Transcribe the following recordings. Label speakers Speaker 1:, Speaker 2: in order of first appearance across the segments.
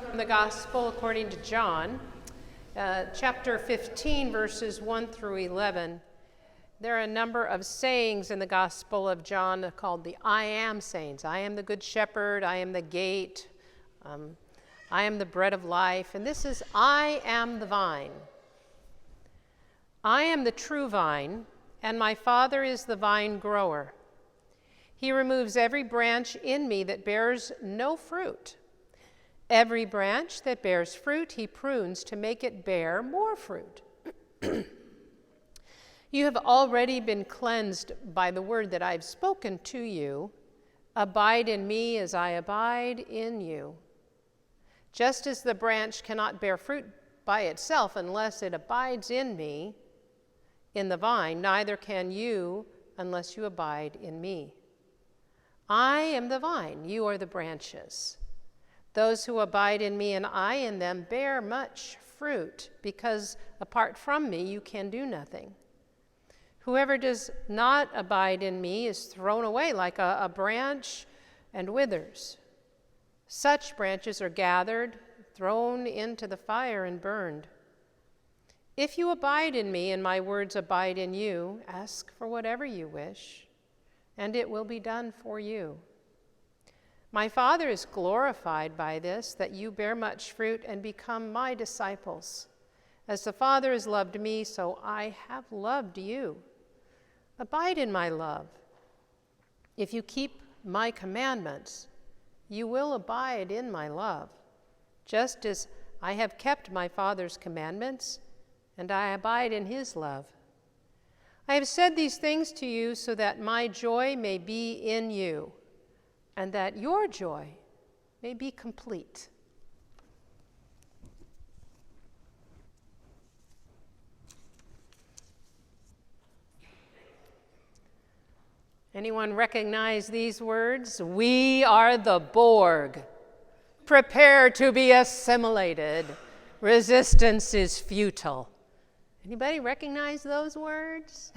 Speaker 1: From the Gospel according to John, chapter 15, verses 1 through 11. There are a number of sayings in the Gospel of John called the I am sayings. I am the good shepherd, I am the gate, I am the bread of life, and this is I am the vine. I am the true vine, and my Father is the vine grower. He removes every branch in me that bears no fruit. Every branch that bears fruit, he prunes to make it bear more fruit. You have already been cleansed by the word that I've spoken to you. Abide in me as I abide in you. Just as the branch cannot bear fruit by itself unless it abides in me, in the vine, neither can you unless you abide in me. I am the vine, you are the branches. Those who abide in me and I in them bear much fruit, because apart from me you can do nothing. Whoever does not abide in me is thrown away like a branch and withers. Such branches are gathered, thrown into the fire and burned. If you abide in me and my words abide in you, ask for whatever you wish, and it will be done for you. My Father is glorified by this, that you bear much fruit and become my disciples. As the Father has loved me, so I have loved you. Abide in my love. If you keep my commandments, you will abide in my love, just as I have kept my Father's commandments, and I abide in his love. I have said these things to you so that my joy may be in you, and that your joy may be complete. Anyone recognize these words? We are the Borg. Prepare to be assimilated. Resistance is futile. Anybody recognize those words?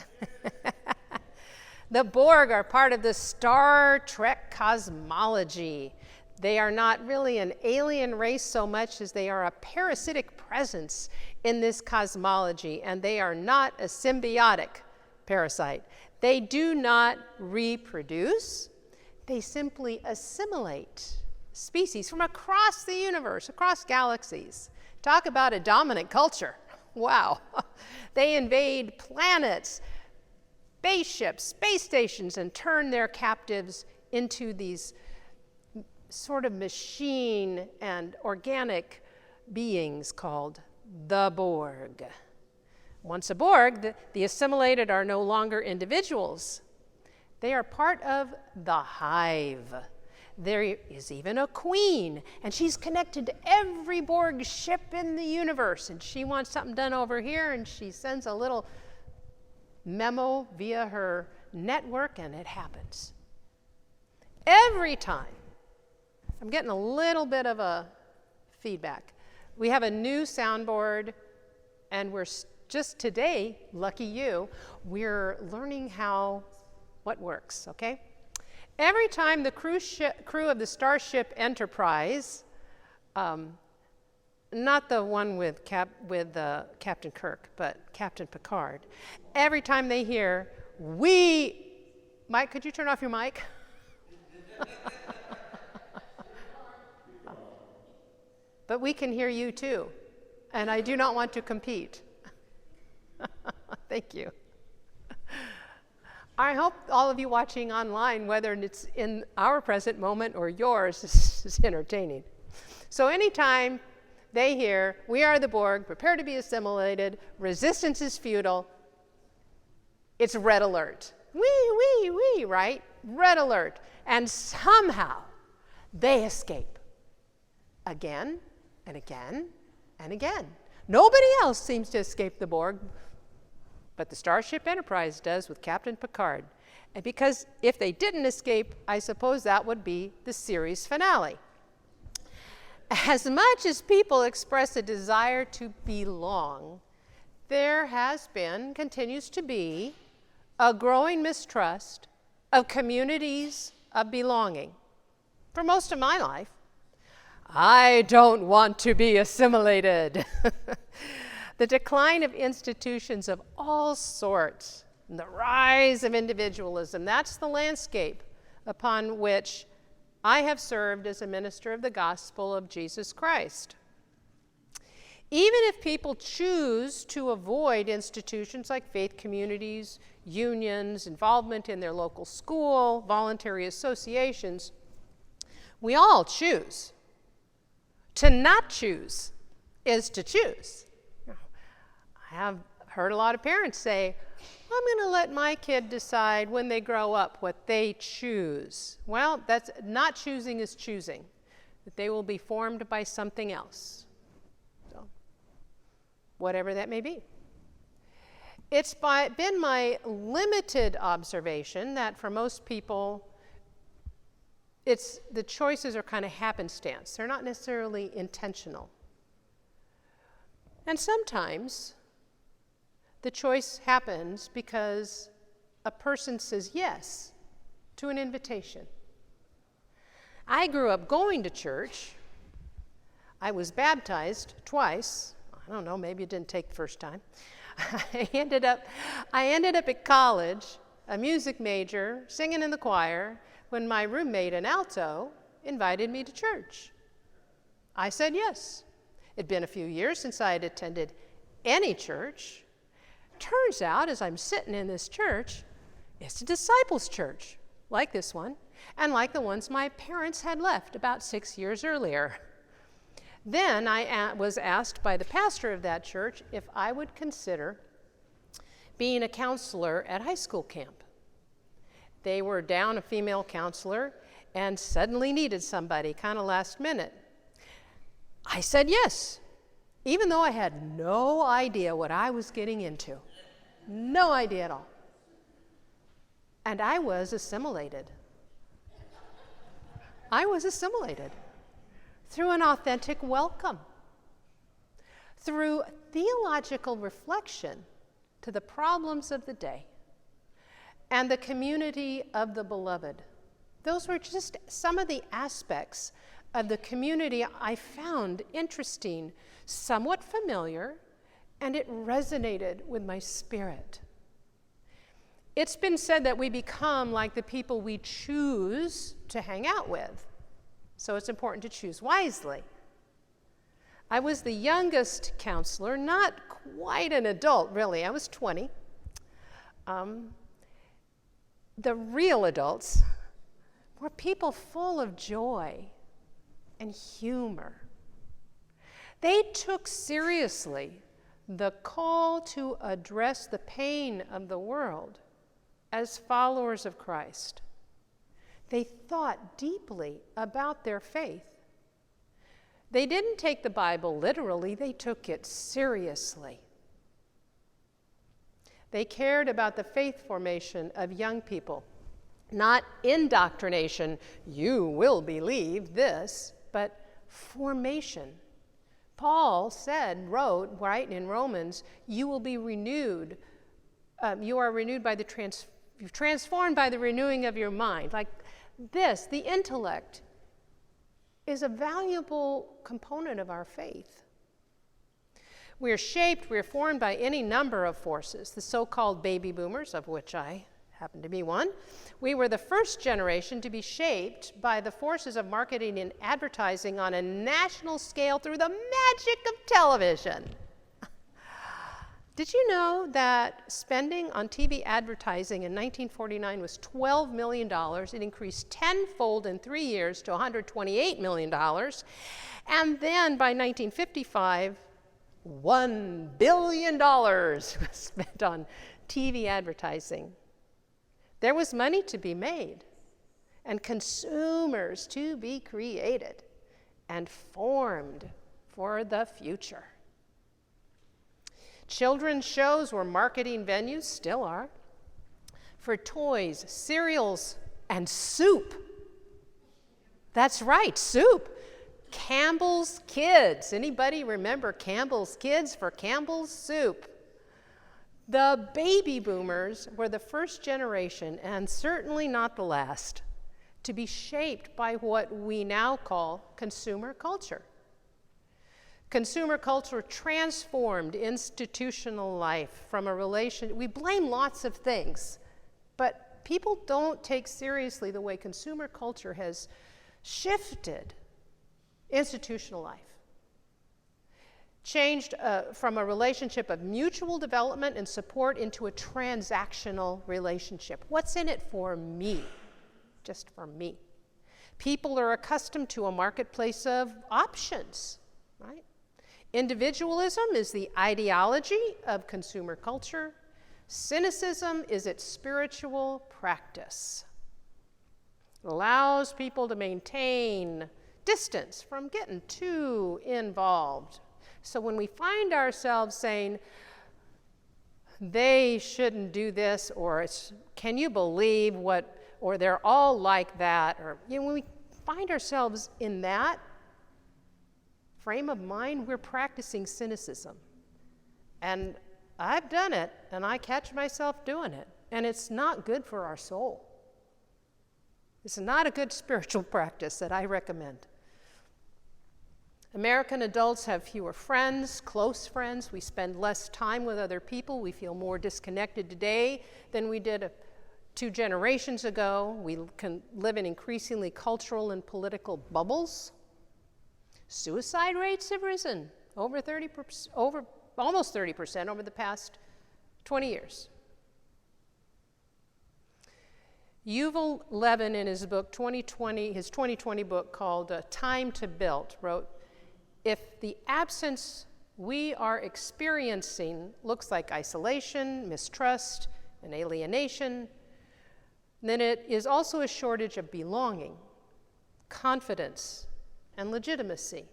Speaker 1: The Borg are part of the Star Trek cosmology. They are not really an alien race so much as they are a parasitic presence in this cosmology, and they are not a symbiotic parasite. They do not reproduce. They simply assimilate species from across the universe, across galaxies. Talk about a dominant culture. Wow. They invade planets, spaceships, space stations, and turn their captives into these sort of machine and organic beings called the Borg. Once aboard, the assimilated are no longer individuals. They are part of the hive. There is even a queen, and she's connected to every Borg ship in the universe, and she wants something done over here, and she sends a little memo via her network, and it happens. Every time, I'm getting a little bit of a feedback. We have a new soundboard, and we're just today, lucky you, we're learning what works, okay? Every time the crew of the Starship Enterprise, not the one with Captain Kirk, but Captain Picard, every time they hear, Mike, could you turn off your mic? But we can hear you too, and I do not want to compete. Thank you. I hope all of you watching online, whether it's in our present moment or yours, is entertaining. So anytime they hear, we are the Borg, prepare to be assimilated, resistance is futile, it's red alert. Wee, right? Red alert. And somehow they escape. Again and again and again. Nobody else seems to escape the Borg, but the Starship Enterprise does with Captain Picard. And because if they didn't escape, I suppose that would be the series finale. As much as people express a desire to belong, there has been, continues to be, a growing mistrust of communities of belonging for most of my life. I don't want to be assimilated. The decline of institutions of all sorts, and the rise of individualism, that's the landscape upon which I have served as a minister of the gospel of Jesus Christ. Even if people choose to avoid institutions like faith communities, unions, involvement in their local school, voluntary associations, we all choose. To not choose is to choose. I have heard a lot of parents say, I'm going to let my kid decide when they grow up what they choose. Well, that's not choosing is choosing, that they will be formed by something else. So, whatever that may be. It's been my limited observation that for most people, the choices are kind of happenstance. They're not necessarily intentional. And sometimes the choice happens because a person says yes to an invitation. I grew up going to church. I was baptized twice. I don't know, maybe it didn't take the first time. I ended up at college, a music major, singing in the choir, when my roommate, an alto, invited me to church. I said yes. It'd been a few years since I had attended any church. Turns out, as I'm sitting in this church, it's a disciples' church, like this one, and like the ones my parents had left about 6 years earlier. Then I was asked by the pastor of that church if I would consider being a counselor at high school camp. They were down a female counselor and suddenly needed somebody, kind of last minute. I said yes, even though I had no idea what I was getting into. No idea at all. And I was assimilated. I was assimilated through an authentic welcome, through theological reflection to the problems of the day, and the community of the beloved. Those were just some of the aspects of the community I found interesting, somewhat familiar, and it resonated with my spirit. It's been said that we become like the people we choose to hang out with, so it's important to choose wisely. I was the youngest counselor, not quite an adult, really. I was 20. The real adults were people full of joy and humor. They took seriously the call to address the pain of the world as followers of Christ. They thought deeply about their faith. They didn't take the Bible literally, they took it seriously. They cared about the faith formation of young people, not indoctrination, you will believe this, but formation. Paul wrote right in Romans, you will be renewed. You are renewed by you're transformed by the renewing of your mind. Like this, the intellect is a valuable component of our faith. We are shaped, we are formed by any number of forces, the so-called baby boomers, of which I happen to be one. We were the first generation to be shaped by the forces of marketing and advertising on a national scale through the magic of television. Did you know that spending on TV advertising in 1949 was $12 million? It increased tenfold in 3 years to $128 million. And then by 1955, $1 billion was spent on TV advertising. There was money to be made and consumers to be created and formed for the future. Children's shows were marketing venues, still are, for toys, cereals, and soup. That's right, soup. Campbell's Kids. Anybody remember Campbell's Kids for Campbell's Soup? The baby boomers were the first generation, and certainly not the last, to be shaped by what we now call consumer culture. Consumer culture transformed institutional life from a relation. We blame lots of things, but people don't take seriously the way consumer culture has shifted institutional life. Changed from a relationship of mutual development and support into a transactional relationship. What's in it for me? Just for me. People are accustomed to a marketplace of options, right? Individualism is the ideology of consumer culture. Cynicism is its spiritual practice. It allows people to maintain distance from getting too involved. So when we find ourselves saying, they shouldn't do this, or it's, can you believe what, or they're all like that, or when we find ourselves in that frame of mind, we're practicing cynicism. And I've done it, and I catch myself doing it, and it's not good for our soul. It's not a good spiritual practice that I recommend. American adults have fewer friends, close friends. We spend less time with other people. We feel more disconnected today than we did 2 generations ago. We can live in increasingly cultural and political bubbles. Suicide rates have risen over 30%, almost 30% over the past 20 years. Yuval Levin, in his book 2020 book called Time to Build, wrote, if the absence we are experiencing looks like isolation, mistrust, and alienation, then it is also a shortage of belonging, confidence, and legitimacy.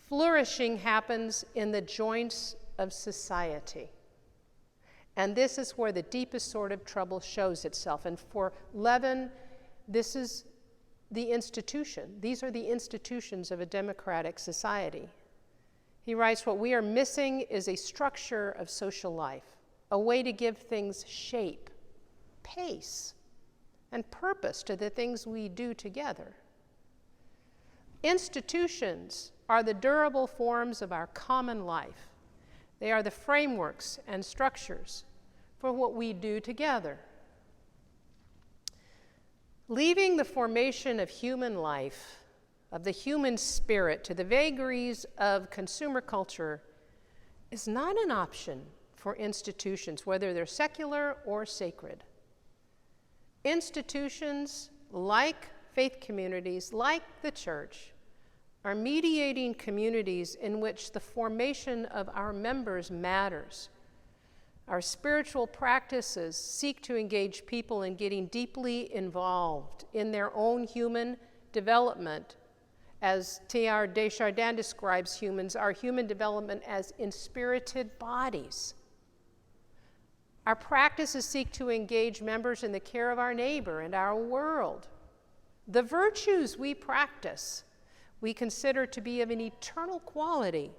Speaker 1: Flourishing happens in the joints of society. And this is where the deepest sort of trouble shows itself. And for Levin, this is the institution. These are the institutions of a democratic society. He writes, what we are missing is a structure of social life, a way to give things shape, pace, and purpose to the things we do together. Institutions are the durable forms of our common life. They are the frameworks and structures for what we do together. Leaving the formation of human life, of the human spirit, to the vagaries of consumer culture is not an option for institutions, whether they're secular or sacred. Institutions like faith communities, like the church, are mediating communities in which the formation of our members matters. Our spiritual practices seek to engage people in getting deeply involved in their own human development. As Teilhard de Chardin describes humans, our human development as inspirited bodies. Our practices seek to engage members in the care of our neighbor and our world. The virtues we practice, we consider to be of an eternal quality.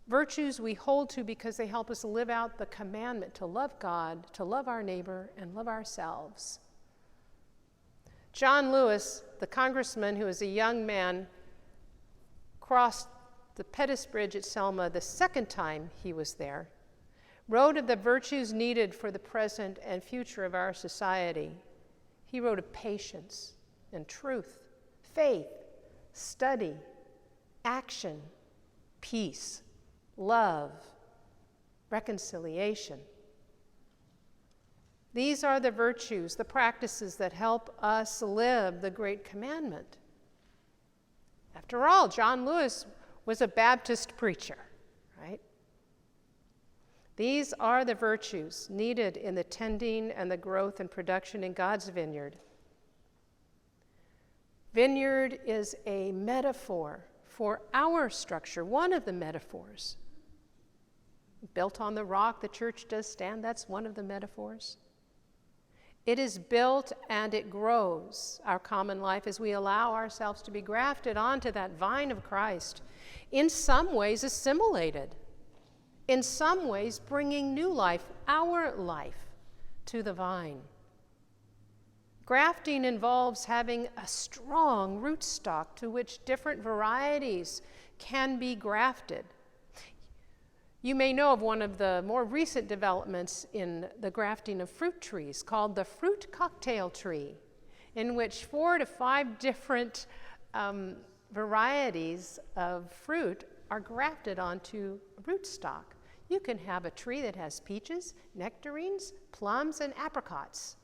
Speaker 1: Virtues we hold to because they help us live out the commandment to love God, to love our neighbor, and love ourselves. John Lewis, the congressman who as a young man crossed the Pettus Bridge at Selma the second time he was there, wrote of the virtues needed for the present and future of our society. He wrote of patience and truth, faith, study, action, peace, love, reconciliation. These are the virtues, the practices that help us live the great commandment. After all, John Lewis was a Baptist preacher, right? These are the virtues needed in the tending and the growth and production in God's vineyard. Vineyard is a metaphor for our structure, one of the metaphors. Built on the rock, the church does stand. That's one of the metaphors. It is built and it grows, our common life, as we allow ourselves to be grafted onto that vine of Christ, in some ways assimilated, in some ways bringing new life, our life, to the vine. Grafting involves having a strong rootstock to which different varieties can be grafted. You may know of one of the more recent developments in the grafting of fruit trees called the fruit cocktail tree, in which 4 to 5 different varieties of fruit are grafted onto rootstock. You can have a tree that has peaches, nectarines, plums, and apricots.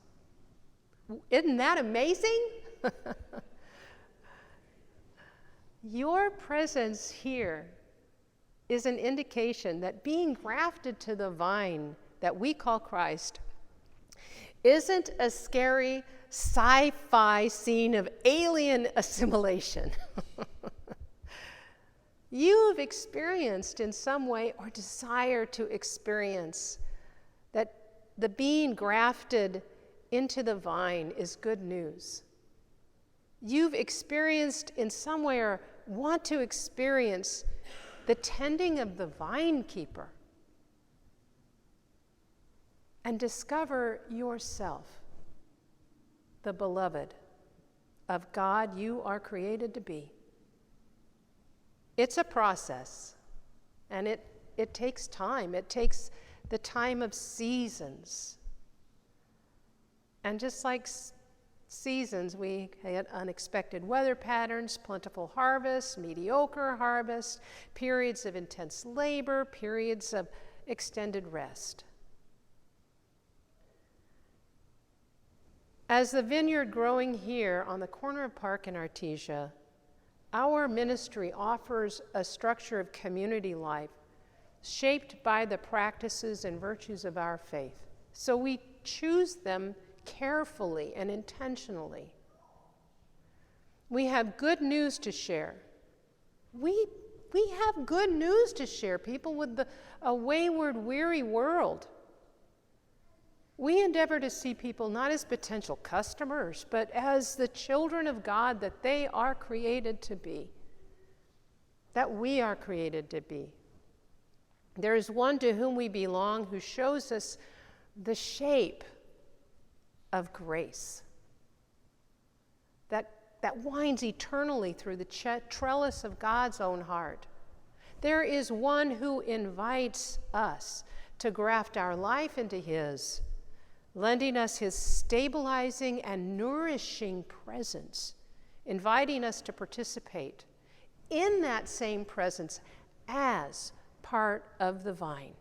Speaker 1: Isn't that amazing? Your presence here is an indication that being grafted to the vine that we call Christ isn't a scary sci-fi scene of alien assimilation. You have experienced in some way or desire to experience that the being grafted into the vine is good news. You've experienced in some way or want to experience the tending of the vine keeper and discover yourself, the beloved of God you are created to be. It's a process, and it takes time. It takes the time of seasons. And just like seasons, we had unexpected weather patterns, plentiful harvests, mediocre harvests, periods of intense labor, periods of extended rest. As the vineyard growing here on the corner of Park and Artesia, our ministry offers a structure of community life shaped by the practices and virtues of our faith. So we choose them carefully and intentionally. We have good news to share. We have good news to share, people with a wayward, weary world. We endeavor to see people not as potential customers, but as the children of God that they are created to be, that we are created to be. There is one to whom we belong who shows us the shape of grace that winds eternally through the trellis of God's own heart. There is one who invites us to graft our life into his, lending us his stabilizing and nourishing presence, inviting us to participate in that same presence as part of the vine.